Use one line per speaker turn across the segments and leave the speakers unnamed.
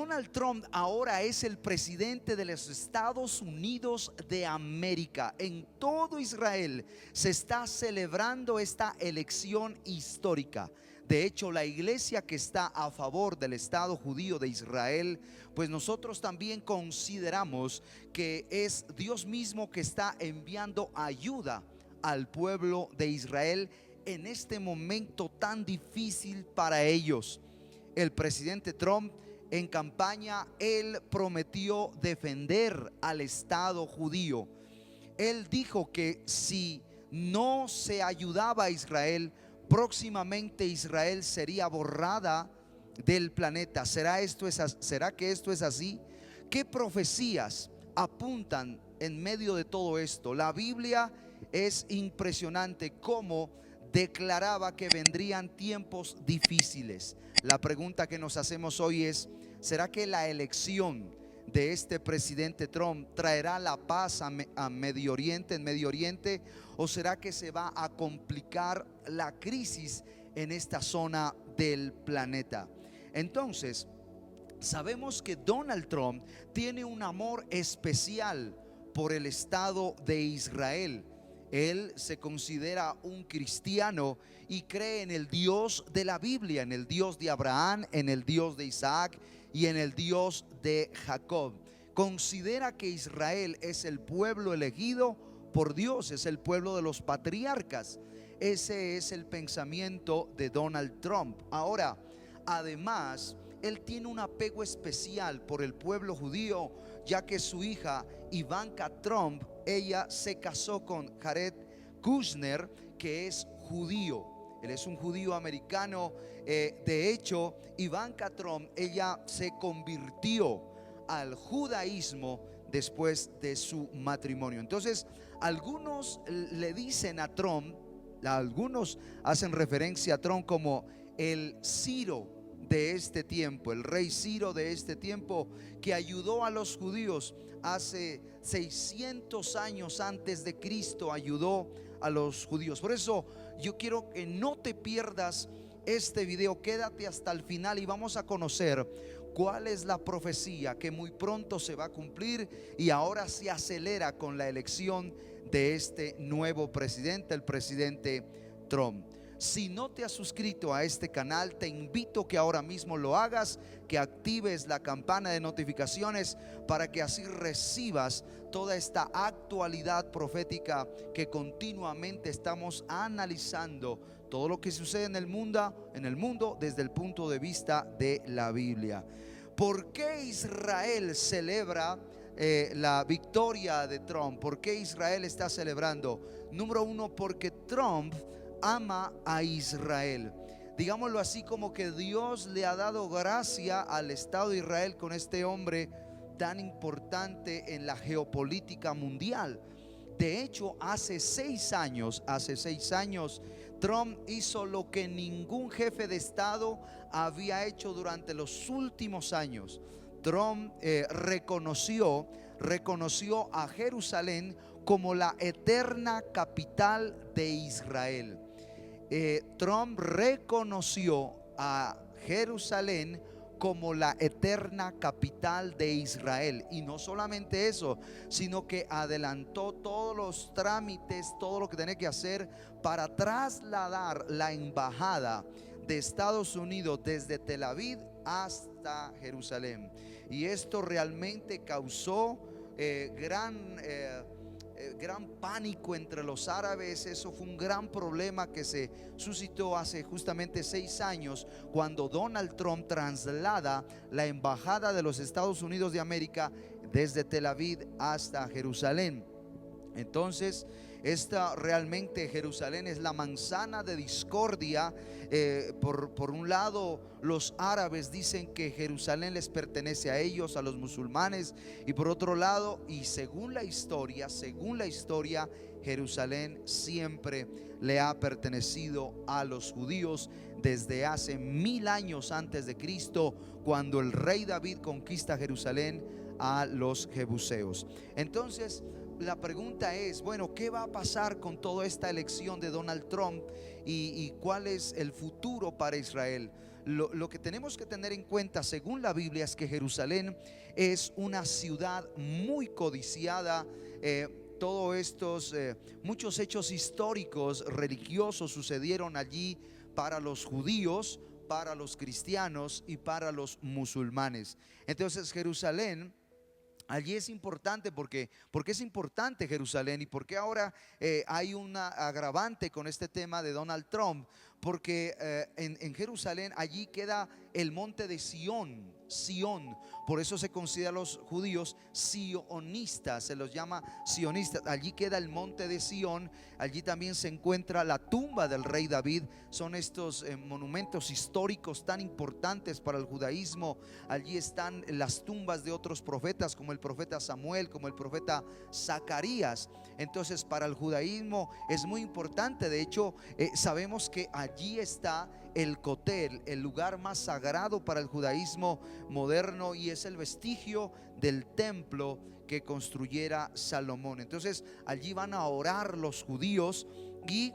Donald Trump ahora es el presidente de los Estados Unidos de América. En todo Israel se está celebrando esta elección histórica. De hecho, la iglesia que está a favor del Estado judío de Israel, pues nosotros también consideramos que es Dios mismo que está enviando ayuda al pueblo de Israel en este momento tan difícil para ellos. El presidente Trump en campaña, él prometió defender al Estado judío. Él dijo que si no se ayudaba a Israel, próximamente Israel sería borrada del planeta. ¿Será que esto es así? ¿Qué profecías apuntan en medio de todo esto? La Biblia es impresionante cómo declaraba que vendrían tiempos difíciles. La pregunta que nos hacemos hoy es: ¿será que la elección de este presidente Trump traerá la paz a Medio Oriente, en Medio Oriente, o será que se va a complicar la crisis en esta zona del planeta? Entonces, sabemos que Donald Trump tiene un amor especial por el Estado de Israel. Él se considera un cristiano y cree en el Dios de la Biblia, en el Dios de Abraham, en el Dios de Isaac y en el Dios de Jacob. Considera que Israel es el pueblo elegido por Dios, es el pueblo de los patriarcas. Ese es el pensamiento de Donald Trump. Ahora, además, él tiene un apego especial por el pueblo judío, ya que su hija Ivanka Trump, ella se casó con Jared Kushner, que es judío. Él es un judío americano. De hecho, Ivanka Trump, ella se convirtió al judaísmo después de su matrimonio. Entonces, algunos le dicen a Trump, algunos hacen referencia a Trump como el Ciro de este tiempo, el rey Ciro de este tiempo, que ayudó a los judíos hace 600 años antes de Cristo, ayudó a los judíos. Por eso yo quiero que no te pierdas este video, quédate hasta el final y vamos a conocer cuál es la profecía que muy pronto se va a cumplir y ahora se acelera con la elección de este nuevo presidente, el presidente Trump. Si no te has suscrito a este canal, te invito que ahora mismo lo hagas, que actives la campana de notificaciones para que así recibas toda esta actualidad profética que continuamente estamos analizando, todo lo que sucede en el mundo desde el punto de vista de la Biblia. ¿Por qué Israel celebra la victoria de Trump? ¿Por qué Israel está celebrando? Número uno, porque Trump ama a Israel. Digámoslo así, como que Dios le ha dado gracia al Estado de Israel con este hombre tan importante en la geopolítica mundial. De hecho, hace 6 años, Trump hizo lo que ningún jefe de Estado había hecho durante los últimos años. Trump reconoció a Jerusalén como la eterna capital de Israel. Trump reconoció a Jerusalén como la eterna capital de Israel. Y no solamente eso, sino que adelantó todos los trámites, todo lo que tenía que hacer para trasladar la embajada de Estados Unidos desde Tel Aviv hasta Jerusalén. Y esto realmente causó gran pánico entre los árabes. Eso fue un gran problema que se suscitó hace justamente 6 años, cuando Donald Trump traslada la embajada de los Estados Unidos de América desde Tel Aviv hasta Jerusalén. Entonces, esta realmente Jerusalén es la manzana de discordia. Por un lado, los árabes dicen que Jerusalén les pertenece a ellos, a los musulmanes, y por otro lado, y según la historia, Jerusalén siempre le ha pertenecido a los judíos desde hace 1000 años antes de Cristo, cuando el rey David conquista Jerusalén a los jebuseos. Entonces, la pregunta es, bueno, ¿qué va a pasar con toda esta elección de Donald Trump y cuál es el futuro para Israel? lo que tenemos que tener en cuenta según la Biblia es que Jerusalén es una ciudad muy codiciada. Todos estos, muchos hechos históricos religiosos sucedieron allí para los judíos, para los cristianos y para los musulmanes. Entonces Jerusalén allí es importante porque es importante Jerusalén, y porque ahora hay una agravante con este tema de Donald Trump, porque en Jerusalén allí queda el monte de Sión. Por eso se considera a los judíos sionistas, se los llama sionistas. Allí queda el monte de Sión, allí también se encuentra la tumba del rey David. Son estos monumentos históricos tan importantes para el judaísmo. Allí están las tumbas de otros profetas, como el profeta Samuel, como el profeta Zacarías. Entonces para el judaísmo es muy importante. De hecho, sabemos que allí está el Kotel, el lugar más sagrado para el judaísmo moderno, y es el vestigio del templo que construyera Salomón. Entonces allí van a orar los judíos, y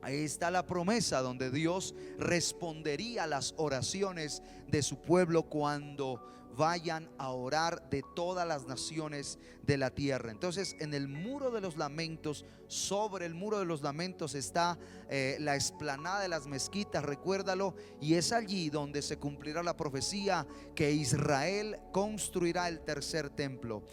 ahí está la promesa donde Dios respondería a las oraciones de su pueblo cuando vayan a orar de todas las naciones de la tierra. Entonces en el muro de los lamentos, sobre el muro de los lamentos está la explanada de las mezquitas, recuérdalo, y es allí donde se cumplirá la profecía que Israel construirá el tercer templo.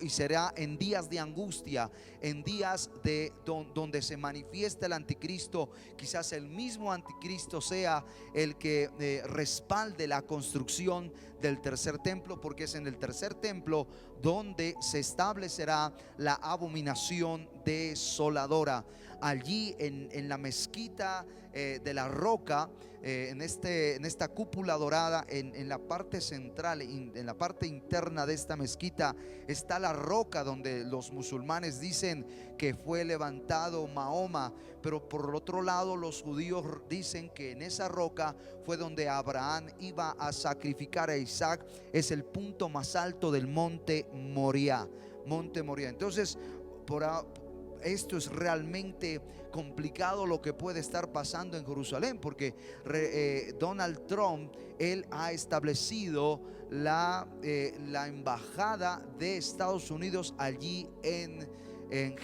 Y será en días de angustia, en días de donde se manifiesta el anticristo. Quizás el mismo anticristo sea el que respalde la construcción del tercer templo, porque es en el tercer templo donde se establecerá la abominación desoladora. Allí en la mezquita de la roca, en esta cúpula dorada, en la parte central, en la parte interna de esta mezquita, está la roca donde los musulmanes dicen que fue levantado Mahoma. Pero por otro lado, los judíos dicen que en esa roca fue donde Abraham iba a sacrificar a Isaac. Es el punto más alto del monte Moriah. Entonces esto es realmente complicado lo que puede estar pasando en Jerusalén, porque Donald Trump, él ha establecido la embajada de Estados Unidos allí en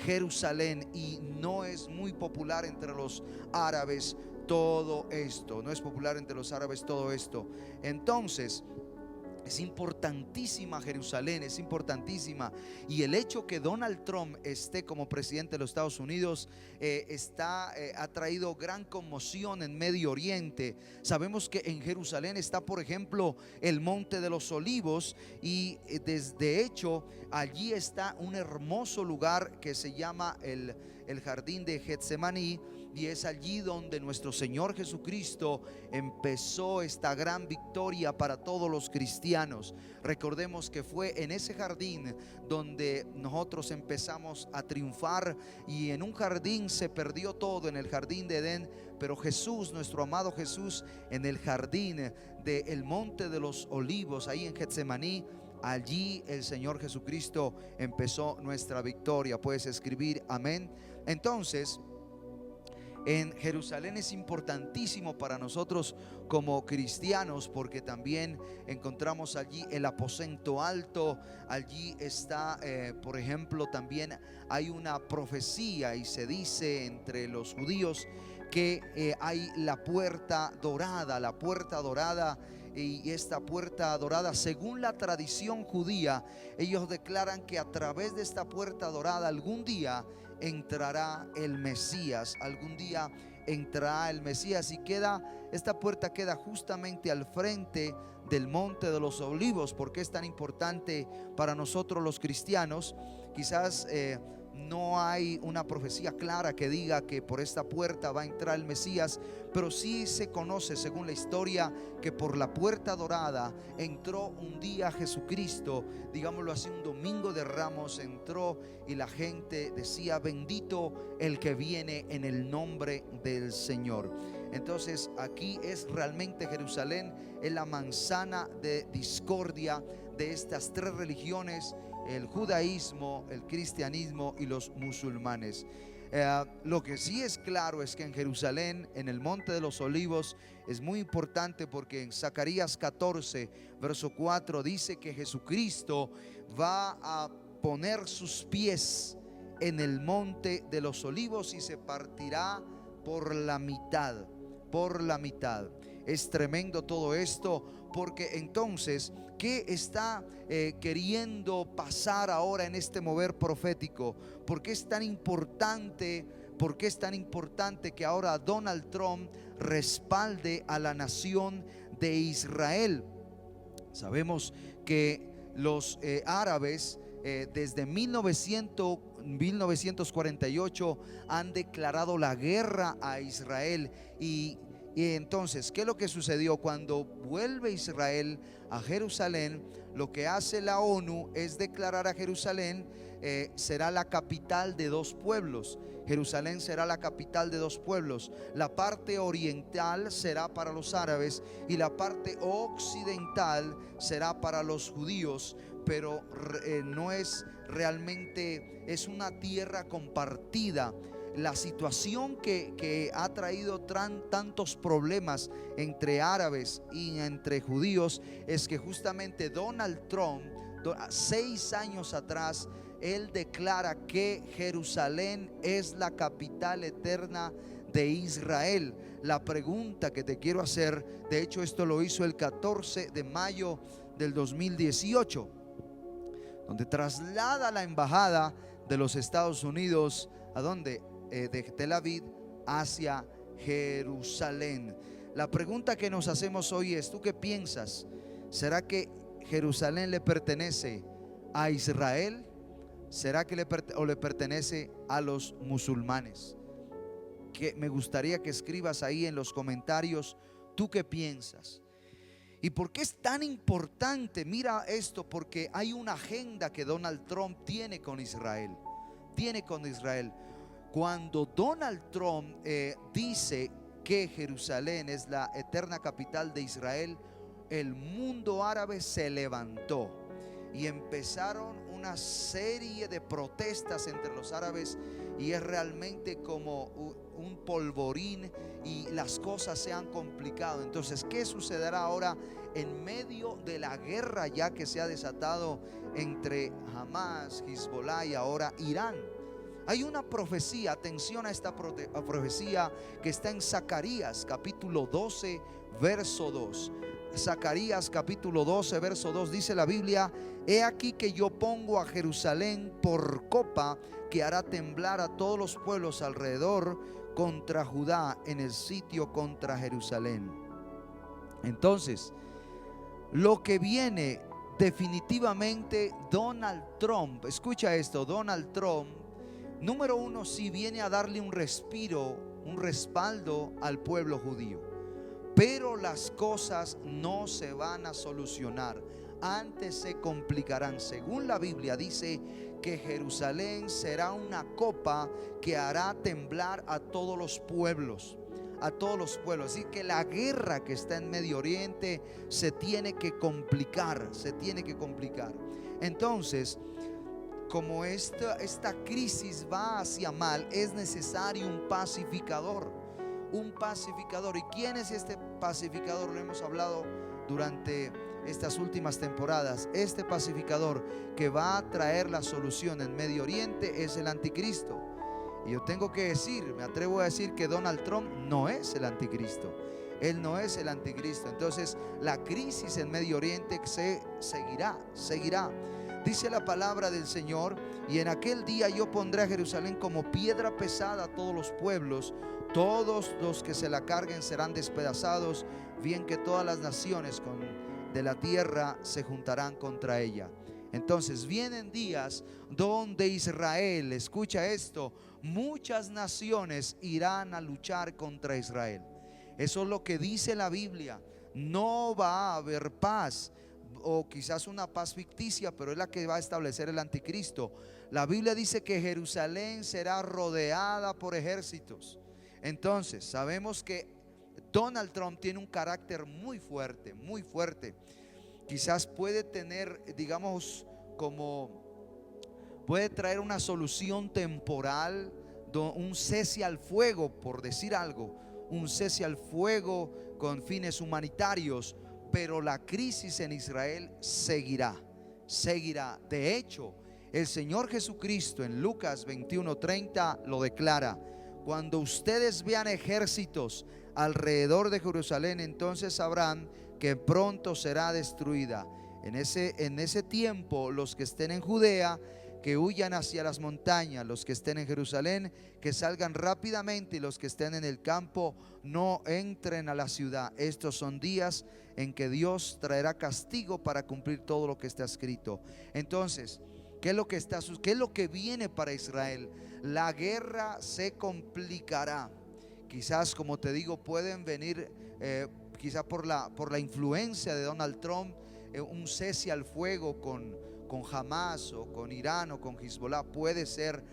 Jerusalén, y no es muy popular entre los árabes todo esto. Entonces es importantísima Jerusalén, es importantísima. Y el hecho que Donald Trump esté como presidente de los Estados Unidos ha traído gran conmoción en Medio Oriente. Sabemos que en Jerusalén está, por ejemplo, el Monte de los Olivos, y de hecho allí está un hermoso lugar que se llama el Jardín de Getsemaní. Y es allí donde nuestro Señor Jesucristo empezó esta gran victoria para todos los cristianos. Recordemos que fue en ese jardín donde nosotros empezamos a triunfar, y en un jardín se perdió todo, en el jardín de Edén, pero Jesús, nuestro amado Jesús, en el jardín del Monte de los Olivos, ahí en Getsemaní, allí el Señor Jesucristo empezó nuestra victoria. Puedes escribir amén. Entonces, en Jerusalén es importantísimo para nosotros como cristianos, porque también encontramos allí el aposento alto. Allí está, por ejemplo, también hay una profecía, y se dice entre los judíos que hay la puerta dorada. Y esta puerta dorada, según la tradición judía, ellos declaran que a través de esta puerta dorada algún día entrará el Mesías. Y esta puerta queda justamente al frente del Monte de los Olivos. ¿Por qué es tan importante para nosotros los cristianos? Quizás no hay una profecía clara que diga que por esta puerta va a entrar el Mesías, pero sí se conoce, según la historia, que por la puerta dorada entró un día Jesucristo, digámoslo así, un domingo de Ramos entró, y la gente decía: bendito el que viene en el nombre del Señor. Entonces aquí es realmente Jerusalén, es la manzana de discordia de estas tres religiones: el judaísmo, el cristianismo y los musulmanes. Lo que sí es claro es que en Jerusalén, en el Monte de los Olivos, es muy importante porque en Zacarías 14, verso 4 dice que Jesucristo va a poner sus pies en el Monte de los Olivos y se partirá por la mitad, por la mitad. Es tremendo todo esto, porque entonces, ¿qué está queriendo pasar ahora en este mover profético? ¿Por qué es tan importante? ¿Por qué es tan importante que ahora Donald Trump respalde a la nación de Israel? Sabemos que los árabes desde 1948 han declarado la guerra a Israel. Y entonces, ¿qué es lo que sucedió? Cuando vuelve Israel a Jerusalén, lo que hace la ONU es declarar a Jerusalén será la capital de dos pueblos. Jerusalén será la capital de dos pueblos. La parte oriental será para los árabes y la parte occidental será para los judíos. Pero no es realmente, es una tierra compartida. La situación que ha traído tantos problemas entre árabes y entre judíos es que justamente Donald Trump, 6 años atrás, él declara que Jerusalén es la capital eterna de Israel. La pregunta que te quiero hacer, de hecho esto lo hizo el 14 de mayo del 2018, donde traslada la embajada de los Estados Unidos, ¿a dónde? De Tel Aviv hacia Jerusalén. La pregunta que nos hacemos hoy es: ¿tú qué piensas? ¿Será que Jerusalén le pertenece a Israel? ¿Será que le pertenece a los musulmanes? Que me gustaría que escribas ahí en los comentarios, ¿tú qué piensas? ¿Y por qué es tan importante? Mira esto, porque hay una agenda que Donald Trump tiene con Israel. Cuando Donald Trump dice que Jerusalén es la eterna capital de Israel, el mundo árabe se levantó y empezaron una serie de protestas entre los árabes, y es realmente como un polvorín y las cosas se han complicado. Entonces, ¿qué sucederá ahora en medio de la guerra ya que se ha desatado entre Hamas, Hezbollah y ahora Irán? Hay una profecía, atención a esta profecía que está en Zacarías capítulo 12, verso 2. Zacarías capítulo 12, verso 2, dice la Biblia: he aquí que yo pongo a Jerusalén por copa que hará temblar a todos los pueblos alrededor contra Judá en el sitio contra Jerusalén. Entonces, lo que viene definitivamente, Donald Trump, escucha esto, Donald Trump, número uno, si viene a darle un respiro, un respaldo al pueblo judío. Pero las cosas no se van a solucionar, antes se complicarán. Según la Biblia dice que Jerusalén será una copa que hará temblar a todos los pueblos. A todos los pueblos. Así que la guerra que está en Medio Oriente se tiene que complicar, Entonces, como esta crisis va hacia mal, es necesario un pacificador. ¿Y quién es este pacificador? Lo hemos hablado durante estas últimas temporadas. Este pacificador que va a traer la solución en Medio Oriente es el anticristo. Y yo tengo que decir, me atrevo a decir que Donald Trump no es el anticristo. Él no es el anticristo. Entonces la crisis en Medio Oriente seguirá. Dice la palabra del Señor: y en aquel día yo pondré a Jerusalén como piedra pesada a todos los pueblos, todos los que se la carguen serán despedazados, bien que todas las naciones de la tierra se juntarán contra ella. Entonces vienen días donde Israel, escucha esto, muchas naciones irán a luchar contra Israel. Eso es lo que dice la Biblia. No va a haber paz, o quizás una paz ficticia, pero es la que va a establecer el anticristo. La Biblia dice que Jerusalén será rodeada por ejércitos. Entonces sabemos que Donald Trump tiene un carácter muy fuerte. Quizás puede tener, digamos, puede traer una solución temporal un cese al fuego, por decir algo, un cese al fuego con fines humanitarios, pero la crisis en Israel seguirá, seguirá. De hecho, el Señor Jesucristo en Lucas 21:30 lo declara: cuando ustedes vean ejércitos alrededor de Jerusalén, entonces sabrán que pronto será destruida. En ese tiempo, los que estén en Judea, que huyan hacia las montañas; los que estén en Jerusalén, que salgan rápidamente; y los que estén en el campo, no entren a la ciudad. Estos son días en que Dios traerá castigo para cumplir todo lo que está escrito. Entonces, ¿qué es lo que viene para Israel? La guerra se complicará. Quizás, como te digo, pueden venir, quizás por la influencia de Donald Trump, un cese al fuego con Hamas o con Irán o con Hezbollah. Puede ser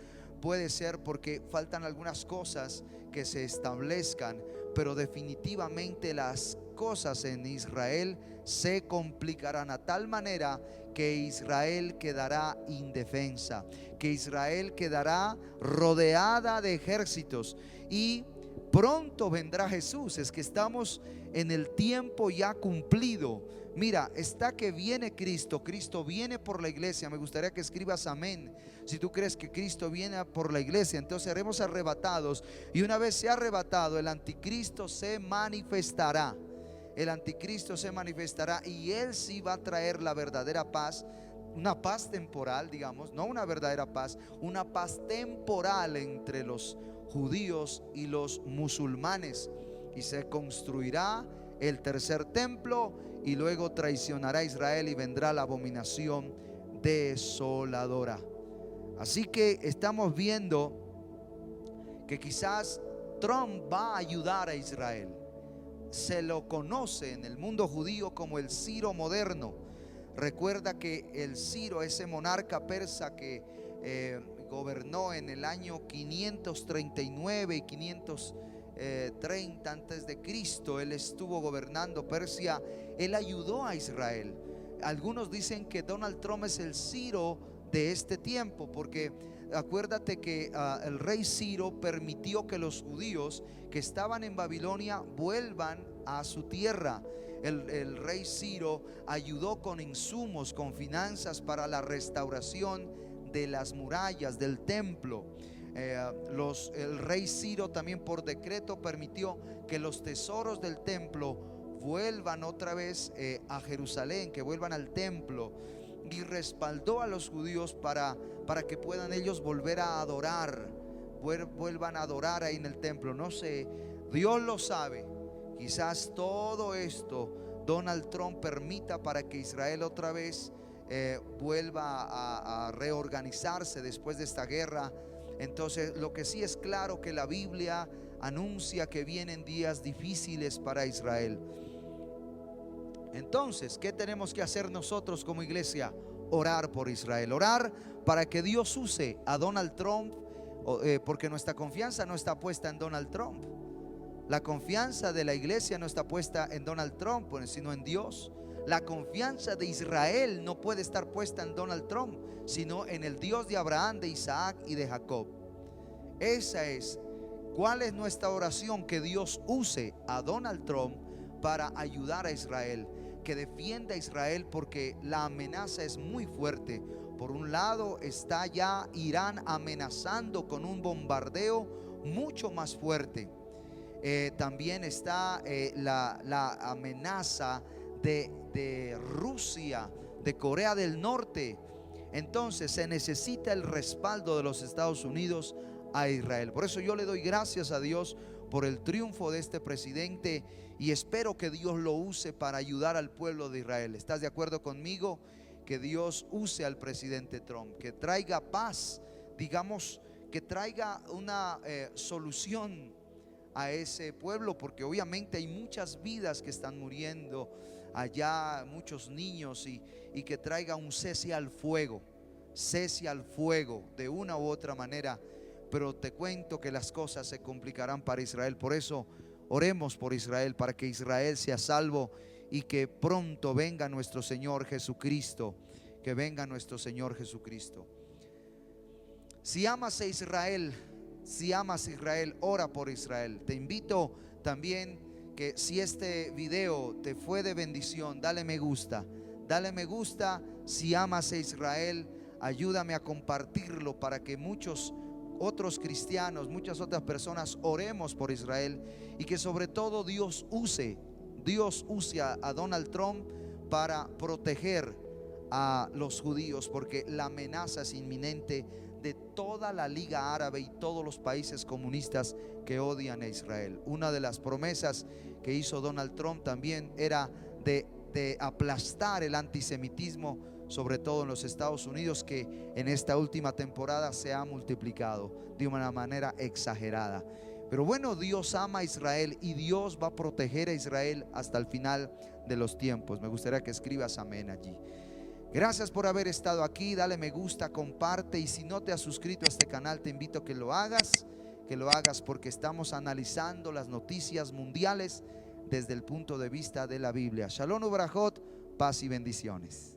porque faltan algunas cosas que se establezcan, pero definitivamente las cosas en Israel se complicarán a tal manera que Israel quedará indefensa, que Israel quedará rodeada de ejércitos, y pronto vendrá Jesús. Es que estamos en el tiempo ya cumplido. Mira, está que viene Cristo. Cristo viene por la iglesia. Me gustaría que escribas amén si tú crees que Cristo viene por la iglesia. Entonces seremos arrebatados, y una vez sea arrebatado, el anticristo se manifestará. El anticristo se manifestará, y él sí va a traer la verdadera paz. Una paz temporal, digamos, no una verdadera paz, una paz temporal entre los judíos y los musulmanes. Y se construirá el tercer templo, y luego traicionará a Israel y vendrá la abominación desoladora. Así que estamos viendo que quizás Trump va a ayudar a Israel. Se lo conoce en el mundo judío como el Ciro moderno. Recuerda que el Ciro, ese monarca persa que gobernó en el año 539 y 530 antes de Cristo, él estuvo gobernando Persia. Él ayudó a Israel. Algunos dicen que Donald Trump es el Ciro de este tiempo, porque acuérdate que el rey Ciro permitió que los judíos que estaban en Babilonia vuelvan a su tierra. El rey Ciro ayudó con insumos, con finanzas para la restauración de las murallas del templo. El rey Ciro también por decreto permitió que los tesoros del templo vuelvan otra vez a Jerusalén, que vuelvan al templo, y respaldó a los judíos para que puedan ellos volver a adorar, vuelvan a adorar ahí en el templo. No sé, Dios lo sabe. Quizás todo esto Donald Trump permita para que Israel otra vez vuelva a reorganizarse después de esta guerra. Entonces, lo que sí es claro, que la Biblia anuncia que vienen días difíciles para Israel. Entonces, ¿qué tenemos que hacer nosotros como iglesia? Orar por Israel, orar para que Dios use a Donald Trump, porque nuestra confianza no está puesta en Donald Trump. La confianza de la iglesia no está puesta en Donald Trump, sino en Dios. La confianza de Israel no puede estar puesta en Donald Trump, sino en el Dios de Abraham, de Isaac y de Jacob. Esa es. ¿Cuál es nuestra oración? Que Dios use a Donald Trump para ayudar a Israel, que defienda a Israel, porque la amenaza es muy fuerte. Por un lado está ya Irán amenazando con un bombardeo mucho más fuerte. También está la amenaza de Rusia, de Corea del Norte. Entonces se necesita el respaldo de los Estados Unidos a Israel. Por eso yo le doy gracias a Dios por el triunfo de este presidente, y espero que Dios lo use para ayudar al pueblo de Israel. ¿Estás de acuerdo conmigo? Que Dios use al presidente Trump, que traiga paz, digamos, que traiga una solución a ese pueblo, porque obviamente hay muchas vidas que están muriendo allá, muchos niños, y que traiga un cese al fuego de una u otra manera. Pero te cuento que las cosas se complicarán para Israel. Por eso oremos por Israel, para que Israel sea salvo y que pronto venga nuestro Señor Jesucristo, Si amas a Israel, Si amas a Israel, ora por Israel. Te invito también que si este video te fue de bendición, dale me gusta. Dale me gusta. Si amas a Israel, ayúdame a compartirlo para que muchos otros cristianos, muchas otras personas oremos por Israel, y que sobre todo Dios use a Donald Trump para proteger a los judíos, porque la amenaza es inminente de toda la Liga Árabe y todos los países comunistas que odian a Israel. Una de las promesas que hizo Donald Trump también era de aplastar el antisemitismo, sobre todo en los Estados Unidos, que en esta última temporada se ha multiplicado de una manera exagerada. Pero bueno, Dios ama a Israel y Dios va a proteger a Israel hasta el final de los tiempos. Me gustaría que escribas amén allí. Gracias por haber estado aquí. Dale me gusta, comparte, y si no te has suscrito a este canal, te invito a que lo hagas, porque estamos analizando las noticias mundiales desde el punto de vista de la Biblia. Shalom ubrajot, paz y bendiciones.